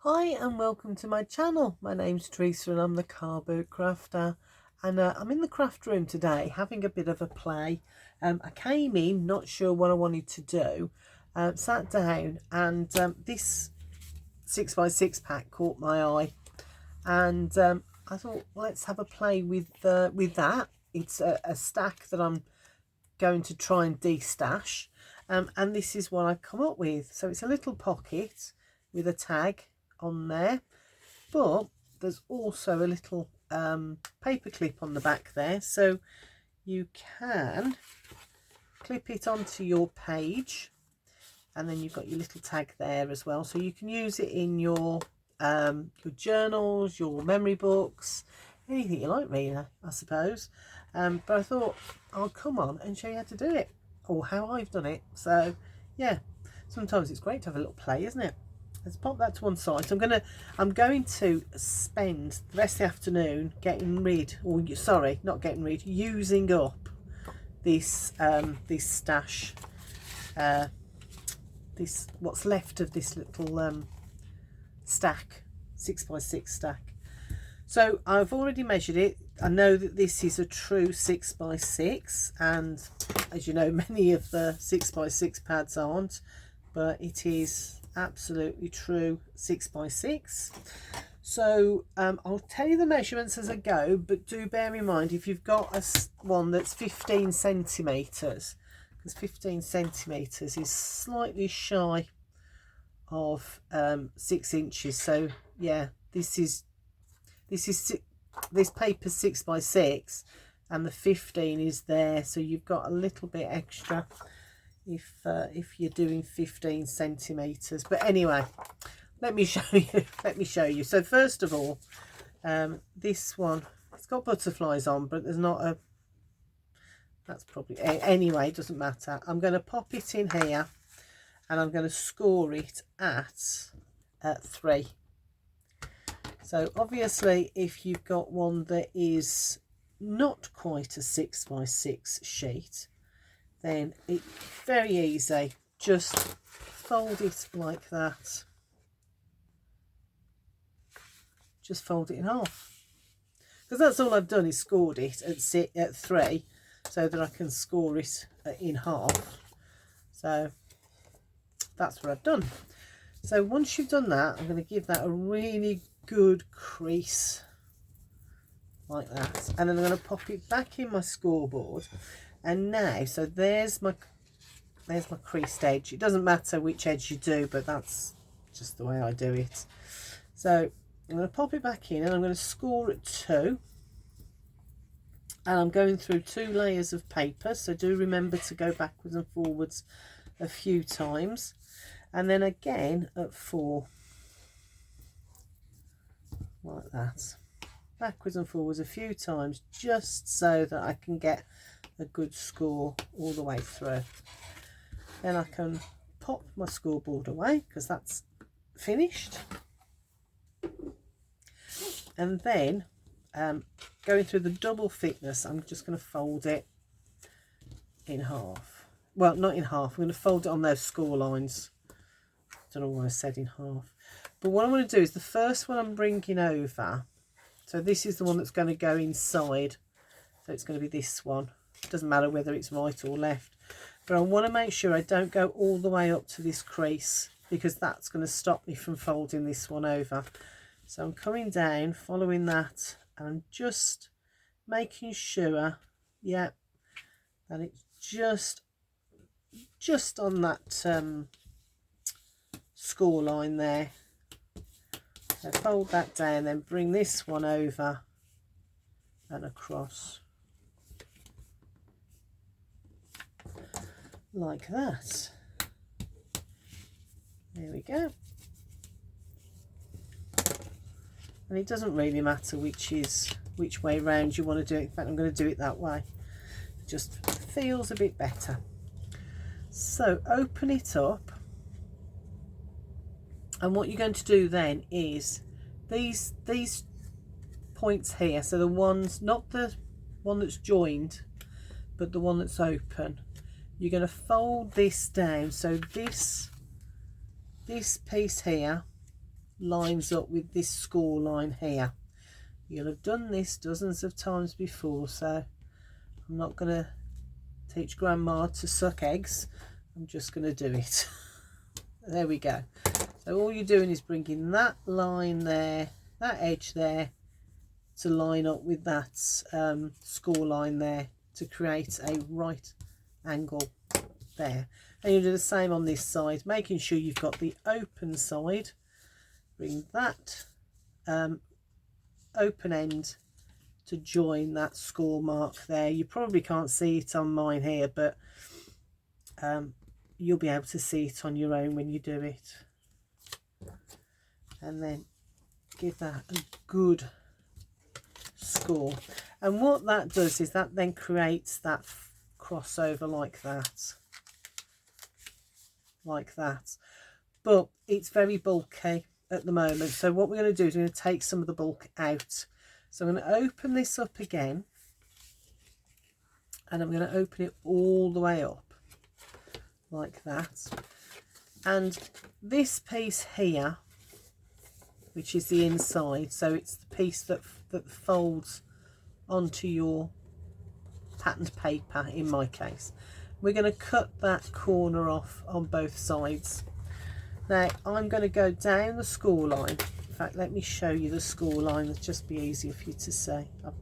Hi and welcome to my channel. My name's Teresa and I'm the cardboard crafter, and I'm in the craft room today having a bit of a play. I came in not sure what I wanted to do, sat down, and this 6x6 pack caught my eye, and I thought, let's have a play with that. It's a stack that I'm going to try and destash, and this is what I've come up with. So it's a little pocket with a tag on there, but there's also a little paper clip on the back there, so you can clip it onto your page, and then you've got your little tag there as well, so you can use it in your journals, your memory books, anything you like really, I suppose. But I thought I'll come on and show you how to do it, or how I've done it. So yeah, sometimes it's great to have a little play, isn't it? Let's pop that to one side. So I'm going to spend the rest of the afternoon getting rid, or sorry, not getting rid, using up this this stash, this what's left of this little stack, 6x6 stack. So I've already measured it. I know that this is a true 6x6, and as you know, many of the 6x6 pads aren't, but it is absolutely true 6x6. So I'll tell you the measurements as I go, but do bear in mind if you've got one that's 15 centimeters, because 15 centimeters is slightly shy of 6 inches. So yeah, this paper's 6x6 and the 15 is there, so you've got a little bit extra if you're doing 15 centimeters. But anyway, let me show you. So first of all, this one, it's got butterflies on, but there's not a, that's probably, anyway, it doesn't matter. I'm going to pop it in here and I'm going to score it at 3. So obviously if you've got one that is not quite a 6x6 sheet, then it's very easy. Just fold it like that. Just fold it in half. Because that's all I've done, is scored it at 3, so that I can score it in half. So that's what I've done. So once you've done that, I'm going to give that a really good crease like that, and then I'm going to pop it back in my scoreboard. And now, so there's my creased edge. It doesn't matter which edge you do, but that's just the way I do it. So I'm going to pop it back in and I'm going to score at 2, and I'm going through 2 layers of paper, so do remember to go backwards and forwards a few times, and then again at 4 like that, backwards and forwards a few times, just so that I can get a good score all the way through. Then I can pop my scoreboard away because that's finished, and then going through the double thickness, I'm just going to fold it in half. Well, not in half, I'm going to fold it on those score lines. Don't know why I said in half, but what I'm going to do is the first one I'm bringing over, so this is the one that's going to go inside, so it's going to be this one. It doesn't matter whether it's right or left, but I want to make sure I don't go all the way up to this crease, because that's going to stop me from folding this one over. So I'm coming down, following that, and I'm just making sure, yeah, that it's just on that score line there. So fold that down, then bring this one over and across like that. There we go. And it doesn't really matter which way round you want to do it. In fact, I'm going to do it that way. It just feels a bit better. So open it up, and what you're going to do then is these points here, so the ones, not the one that's joined, but the one that's open, you're going to fold this down. So this piece here lines up with this score line here. You'll have done this dozens of times before, so I'm not going to teach grandma to suck eggs. I'm just going to do it. There we go. So all you're doing is bringing that line there, that edge there, to line up with that score line there to create a right angle there. And you do the same on this side, making sure you've got the open side. Bring that open end to join that score mark there. You probably can't see it on mine here, but you'll be able to see it on your own when you do it. And then give that a good score. And what that does is that then creates that crossover like that. Like that. But it's very bulky at the moment. So what we're going to do is we're going to take some of the bulk out. So I'm going to open this up again. And I'm going to open it all the way up. Like that. And this piece here, which is the inside, so it's the piece that folds onto your patterned paper in my case. We're going to cut that corner off on both sides. Now I'm going to go down the score line. In fact, let me show you the score line. It'll just be easier for you to see. I'm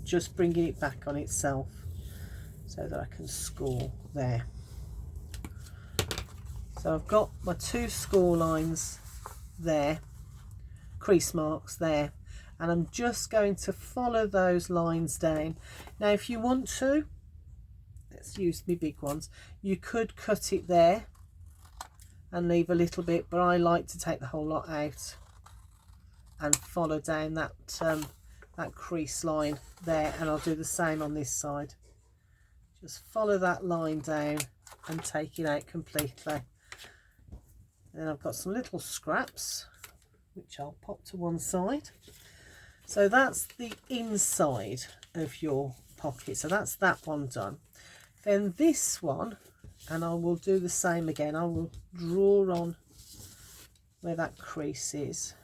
just bringing it back on itself so that I can score there. So I've got my two score lines there, crease marks there, and I'm just going to follow those lines down. Now if you want to, let's use my big ones, you could cut it there and leave a little bit, but I like to take the whole lot out and follow down that that crease line there, and I'll do the same on this side. Just follow that line down and take it out completely. Then I've got some little scraps which I'll pop to one side. So that's the inside of your pocket. So that's that one done. Then this one, and I will do the same again. I will draw on where that crease is.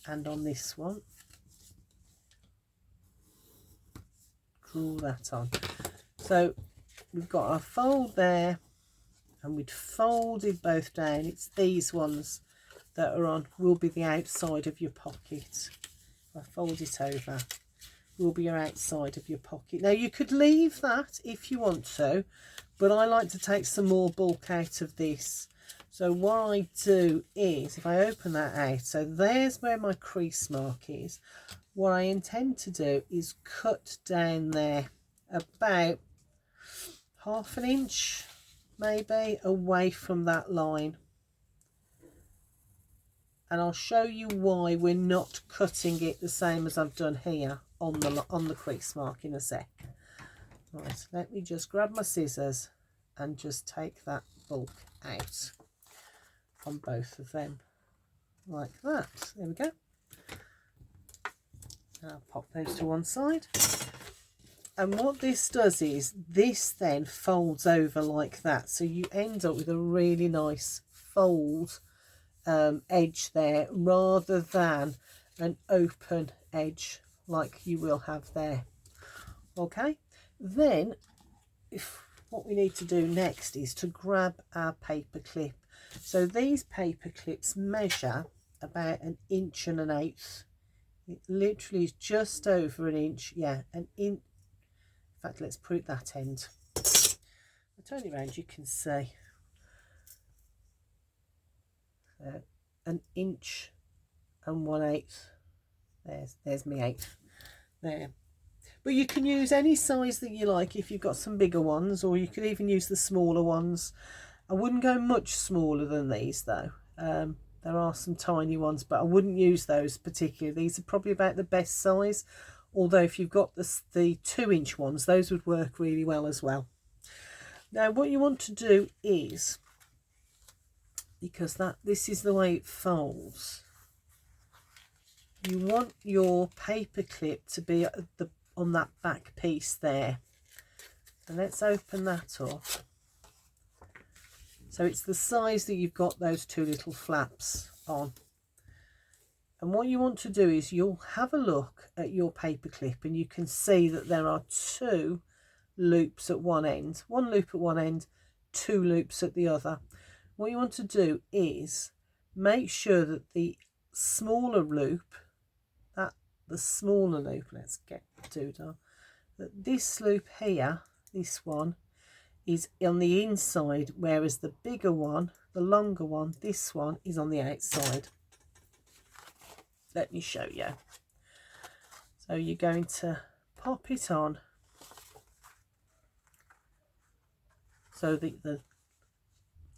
And on this one, draw that on. So we've got our fold there, and we'd folded both down. It's these ones that are on, will be the outside of your pocket. If I fold it over, will be your outside of your pocket. Now you could leave that if you want to, but I like to take some more bulk out of this. So what I do is, if I open that out, so there's where my crease mark is. What I intend to do is cut down there about 1/2 inch maybe away from that line, and I'll show you why we're not cutting it the same as I've done here on the crease mark in a sec. Right, let me just grab my scissors and just take that bulk out on both of them like that. There we go. I'll pop those to one side. And what this does is this then folds over like that, so you end up with a really nice fold edge there, rather than an open edge like you will have there. Okay, then what we need to do next is to grab our paper clip. So these paper clips measure about 1 1/8 inches. It literally is just over 1 inch. Yeah, an inch. In fact, let's put it that end. I'll turn it around, you can see. 1 inch and 1/8. There's my 1/8 there. But you can use any size that you like if you've got some bigger ones, or you could even use the smaller ones. I wouldn't go much smaller than these though. There are some tiny ones, but I wouldn't use those particularly. These are probably about the best size. Although if you've got the 2-inch ones, those would work really well as well. Now what you want to do is, because this is the way it folds, you want your paper clip to be on that back piece there. So let's open that up. So it's the size that you've got those two little flaps on. And what you want to do is you'll have a look at your paper clip and you can see that there are two loops at one end. One loop at one end, two loops at the other. What you want to do is make sure that the smaller loop, let's get doodah, that this loop here, this one, is on the inside, whereas the bigger one, the longer one, this one is on the outside. Let me show you. So you're going to pop it on so that the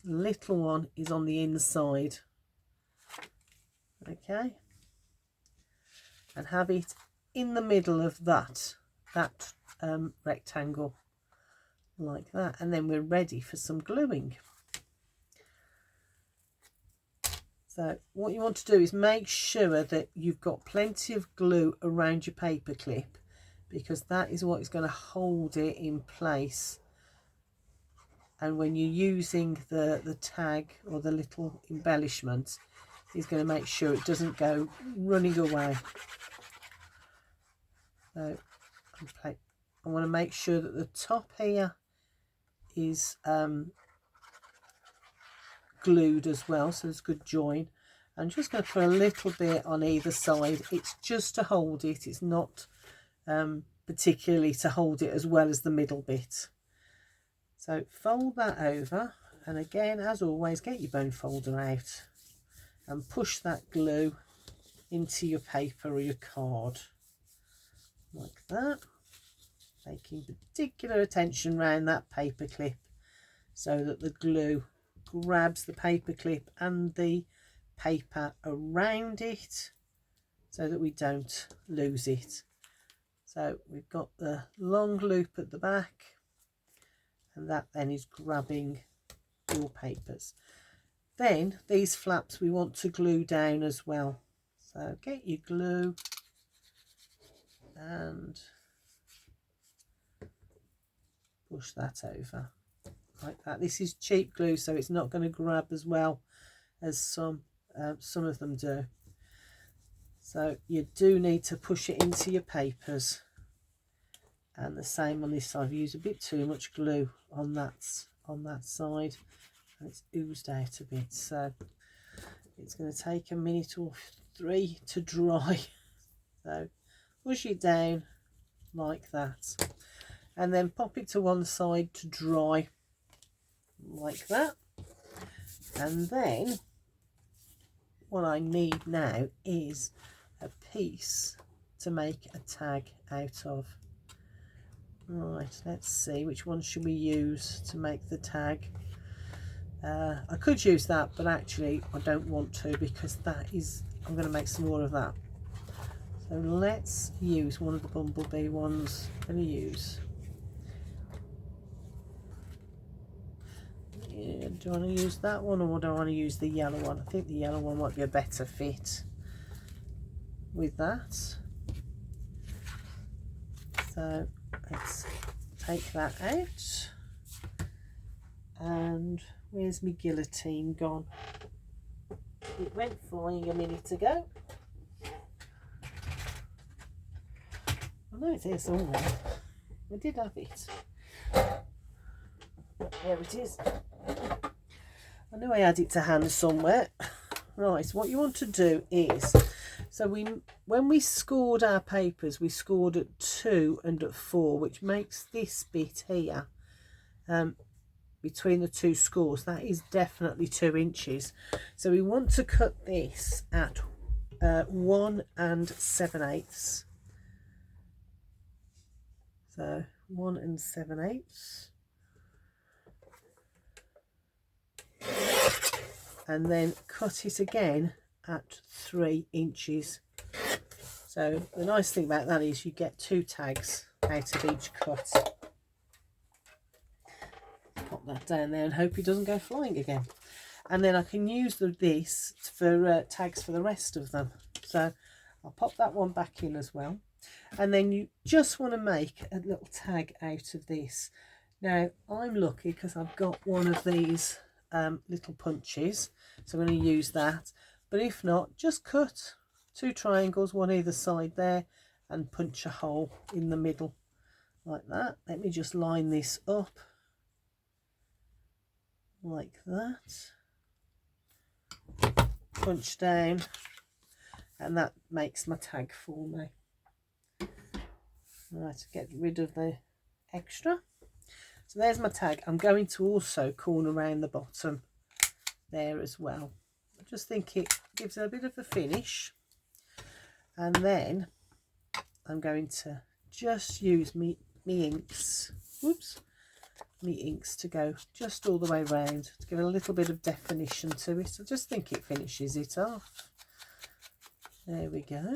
little one is on the inside, okay, and have it in the middle of that rectangle like that, and then we're ready for some gluing. So what you want to do is make sure that you've got plenty of glue around your paper clip, because that is what is going to hold it in place. And when you're using the tag or the little embellishment, it's going to make sure it doesn't go running away. So I want to make sure that the top here is glued as well, so there's good join. I'm just going to put a little bit on either side. It's just to hold it, it's not particularly to hold it as well as the middle bit. So fold that over, and again, as always, get your bone folder out and push that glue into your paper or your card like that, making particular attention around that paper clip so that the glue grabs the paper clip and the paper around it so that we don't lose it. So we've got the long loop at the back, and that then is grabbing your papers. Then these flaps we want to glue down as well. So get your glue and push that over like that. This is cheap glue, so it's not going to grab as well as some of them do. So you do need to push it into your papers. And the same on this side. I've used a bit too much glue on that side, and it's oozed out a bit, so it's going to take a minute or three to dry. So push it down like that, and then pop it to one side to dry like that. And then what I need now is a piece to make a tag out of. Right, let's see, which one should we use to make the tag? I could use that, but actually I don't want to, because I'm going to make some more of that. So let's use one of the bumblebee ones. I'm going to use, do I want to use that one, or do I want to use the yellow one? I think the yellow one might be a better fit with that. So let's take that out. And where's my guillotine gone? It went flying a minute ago. I know it's here somewhere. I did have it. There it is. I knew I had it to hand somewhere. Right, what you want to do is, so when we scored our papers, we scored at 2 and at 4, which makes this bit here, between the two scores, that is definitely 2 inches. So we want to cut this at 1 7/8. So 1 7/8. And then cut it again at 3 inches. So the nice thing about that is you get 2 tags out of each cut. Pop that down there and hope it doesn't go flying again. And then I can use this for tags for the rest of them. So I'll pop that one back in as well. And then you just want to make a little tag out of this. Now I'm lucky because I've got one of these little punches, so I'm going to use that. But if not, just cut 2 triangles, one either side there, and punch a hole in the middle like that. Let me just line this up like that, punch down, and that makes my tag for me. Right, get rid of the extra. So there's my tag. I'm going to also corner around the bottom there as well. I just think it gives it a bit of a finish. And then I'm going to just use me inks. Whoops. Me inks to go just all the way around to give a little bit of definition to it. I just think it finishes it off. There we go.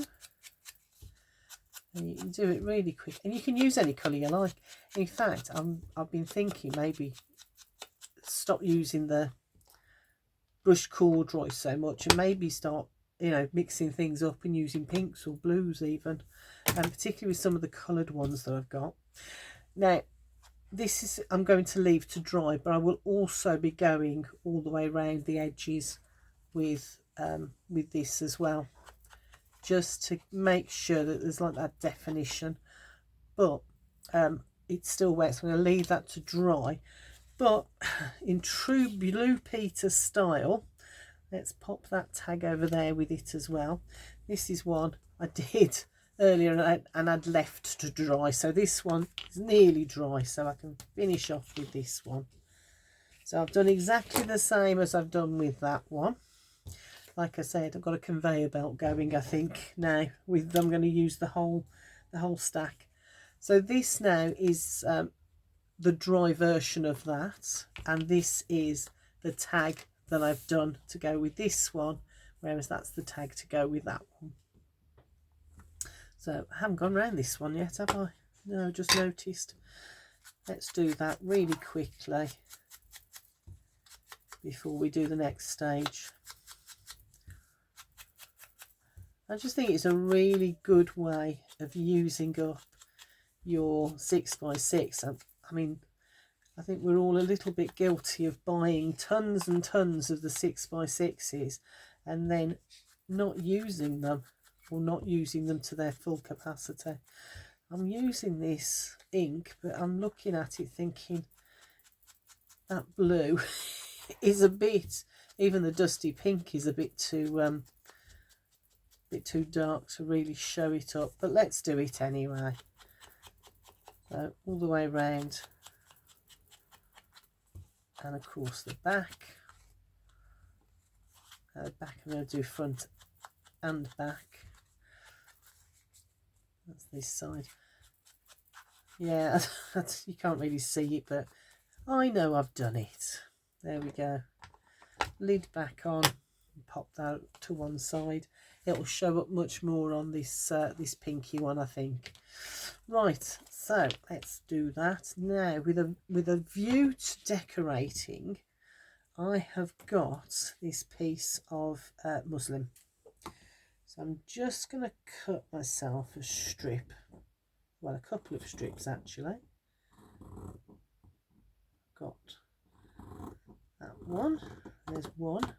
And you can do it really quick, and you can use any colour you like. In fact, I've been thinking maybe stop using the brush corduroy so much, and maybe start, you know, mixing things up and using pinks or blues even, and particularly with some of the coloured ones that I've got. Now this is, I'm going to leave to dry, but I will also be going all the way around the edges with this as well, just to make sure that there's like that definition. But it's still wet, so I'm going to leave that to dry. But in true Blue Peter style, let's pop that tag over there with it as well. This is one I did earlier and I'd left to dry, so this one is nearly dry, so I can finish off with this one. So I've done exactly the same as I've done with that one. Like I said, I've got a conveyor belt going, I think, now. With I'm going to use the whole stack. So this now is the dry version of that, and this is the tag that I've done to go with this one, whereas that's the tag to go with that one. So I haven't gone around this one yet, have I? No, just noticed. Let's do that really quickly before we do the next stage. I just think it's a really good way of using up your 6x6. I mean, I think we're all a little bit guilty of buying tons and tons of the 6x6s and then not using them, or not using them to their full capacity. I'm using this ink, but I'm looking at it thinking that blue is a bit, even the dusty pink is a bit too dark to really show it up, but let's do it anyway. So all the way around, and of course the back. Back I'm going to do front and back. That's this side. Yeah, you can't really see it, but I know I've done it. There we go. Lid back on, pop that to one side. It'll show up much more on this this pinky one, I think. Right, so let's do that now. With a view to decorating, I have got this piece of muslin. So I'm just going to cut myself a strip, well, a couple of strips actually. Got that one, there's one,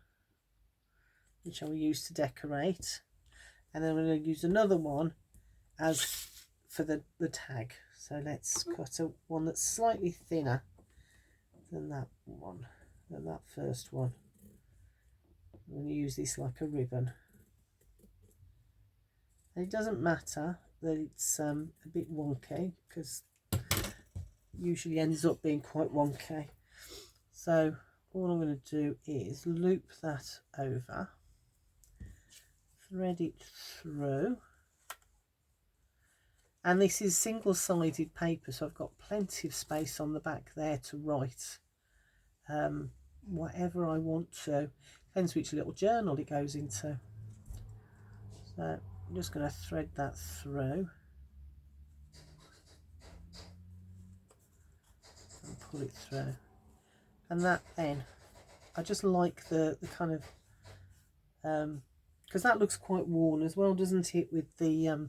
which I will use to decorate, and then I'm going to use another one as for the tag. So let's cut one that's slightly thinner than that one, than that first one. I'm going to use this like a ribbon. And it doesn't matter that it's a bit wonky, because usually ends up being quite wonky. So all I'm going to do is loop that over, thread it through, and this is single-sided paper, so I've got plenty of space on the back there to write whatever I want to. Depends which little journal it goes into. So I'm just going to thread that through and pull it through, and that then, I just like the kind of because that looks quite worn as well, doesn't it, with the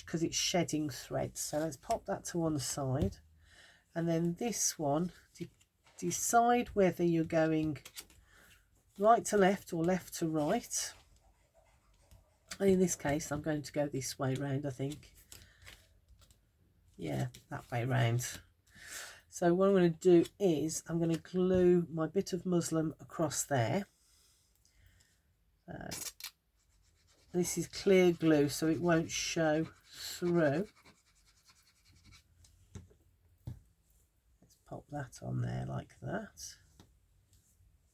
because it's shedding thread. So let's pop that to one side, and then this one, decide whether you're going right to left or left to right. And in this case, I'm going to go this way round, I think. Yeah, that way round. So what I'm going to do is I'm going to glue my bit of muslin across there. This is clear glue, so it won't show through. Let's pop that on there like that.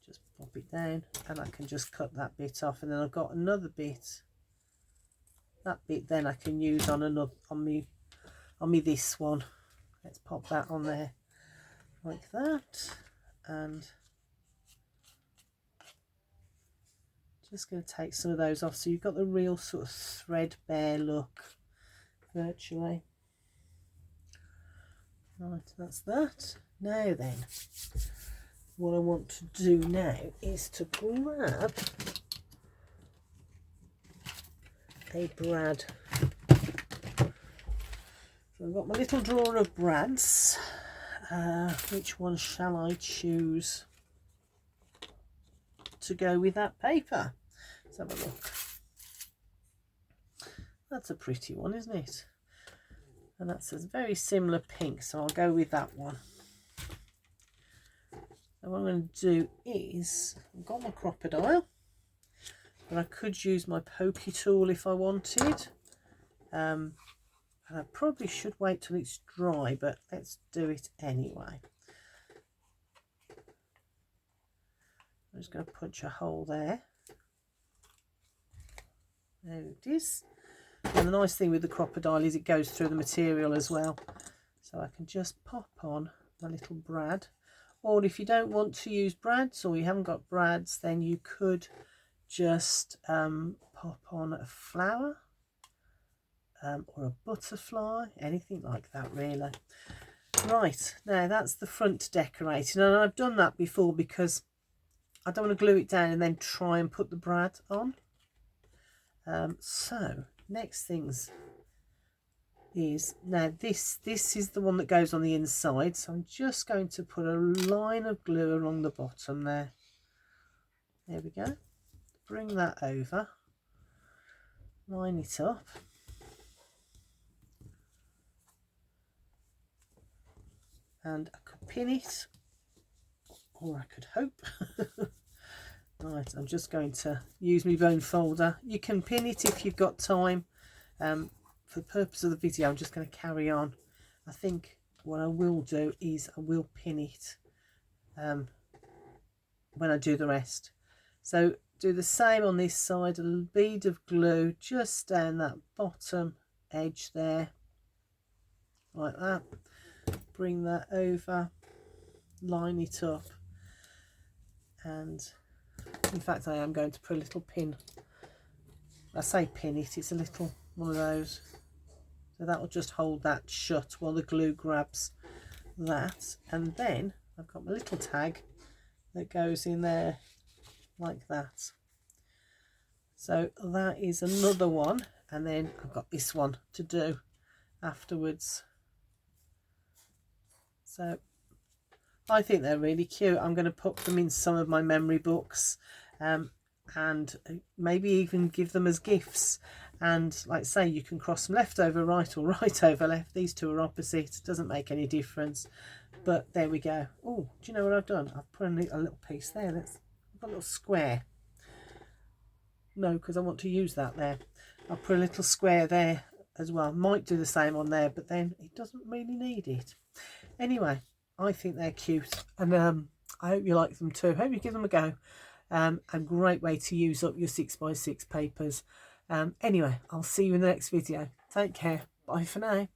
Just pop it down, and I can just cut that bit off, and then I've got another bit. That bit then I can use on another on me this one. Let's pop that on there like that, and just going to take some of those off, so you've got the real sort of threadbare look virtually. Right, that's that. Now then, what I want to do now is to grab a brad. So I've got my little drawer of brads. Which one shall I choose to go with that paper? Let's have a look. That's a pretty one, isn't it? And that's a very similar pink, so I'll go with that one. And what I'm going to do is, I've got my crocodile, but I could use my pokey tool if I wanted. And I probably should wait till it's dry, but let's do it anyway. I'm just going to punch a hole there. There it is. And the nice thing with the crocodile is it goes through the material as well. So I can just pop on my little brad. Or if you don't want to use brads, or you haven't got brads, then you could just pop on a flower. Or a butterfly, anything like that really. Right, now that's the front decorating, and I've done that before because I don't want to glue it down and then try and put the brad on. So next things is, now this is the one that goes on the inside, so I'm just going to put a line of glue along the bottom there. There we go. Bring that over, line it up. And I could pin it, or I could hope. Right, I'm just going to use my bone folder. You can pin it if you've got time. For the purpose of the video, I'm just going to carry on. I think what I will do is I will pin it when I do the rest. So do the same on this side, a bead of glue just down that bottom edge there, like that. Bring that over, line it up, and in fact I am going to put a little pin. I say pin it, it's a little one of those, so that will just hold that shut while the glue grabs that. And then I've got my little tag that goes in there like that. So that is another one, and then I've got this one to do afterwards. So I think they're really cute. I'm going to put them in some of my memory books, and maybe even give them as gifts. And like say, you can cross them left over right or right over left. These two are opposite. It doesn't make any difference. But there we go. Oh, do you know what I've done? I've put a little piece there. I've got a little square. No, because I want to use that there. I'll put a little square there as well. Might do the same on there, but then it doesn't really need it. Anyway, I think they're cute, and I hope you like them too. Hope you give them a go. A great way to use up your 6x6 papers. Anyway, I'll see you in the next video. Take care. Bye for now.